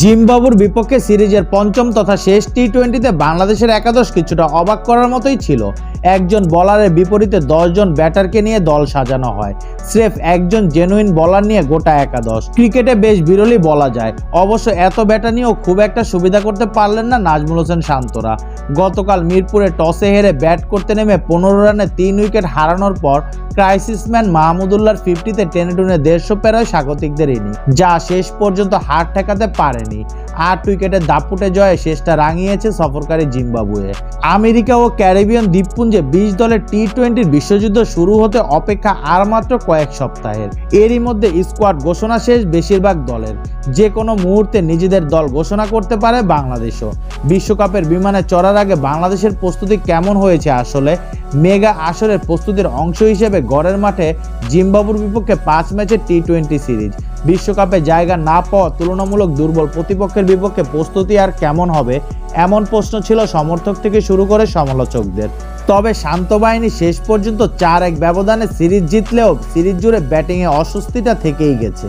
জিম্বাবুর বিপক্ষে সিরিজের পঞ্চম তথা শেষ টি-20তে বাংলাদেশের একাদশ কিছুটা অবাক করার মতোই ছিল। একজন বোলারের বিপরীতে 10 জন ব্যাটারকে নিয়ে দল সাজানো হয়। স্রেফ একজন জেনুইন বোলার নিয়ে গোটা একাদশ। ক্রিকেটে বেশ বিরলই বলা যায়। অবশ্য এত ব্যাটার নিয়েও খুব একটা সুবিধা করতে পারলেন না নাজমুল হোসেন শান্তরা। গতকাল মিরপুরে টসে হেরে ব্যাট করতে নেমে 15 রানে 3 উইকেট হারানোর পর ক্রাইসিসম্যান মাহমুদুল্লাহর 50-তে টেনে টুনে 150 পেরোয় স্বাগতিকদের ইনিংস, যা শেষ পর্যন্ত হার ঠেকাতে পারেনি। 8 উইকেটের দাপুটে জয়ে শেষটা রাঙিয়েছে সফরকারী জিম্বাবুয়ে। আমেরিকা ও ক্যারিবিয়ান দ্বীপপুঞ্জে 20 দলের টি-20 বিশ্বযুদ্ধ শুরু হতে অপেক্ষা আর মাত্র কয়েক সপ্তাহের। এরই মধ্যে স্কোয়াড ঘোষণা শেষ বেশিরভাগ দলের। যে কোনো মুহূর্তে নিজেদের দল ঘোষণা করতে পারে বাংলাদেশও। বিশ্বকাপের বিমানে চড়ার আগে বাংলাদেশের প্রস্তুতি কেমন হয়েছে? আসলে মেগা আসরের প্রস্তুতির অংশ হিসেবে ঘরের মাঠে জিম্বাবুর বিপক্ষে 5 ম্যাচের টি-20 সিরিজ। বিশ্বকাপে জায়গা না পাওয়া তুলনামূলক দুর্বল প্রতিপক্ষের বিপক্ষে প্রস্তুতি আর কেমন হবে, এমন প্রশ্ন ছিল সমর্থক থেকে শুরু করে সমালোচকদের। তবে শান্ত বাহিনী শেষ পর্যন্ত 4-1 ব্যবধানে সিরিজ জিতলেও সিরিজ জুড়ে ব্যাটিংয়ে অস্বস্তিটা থেকেই গেছে।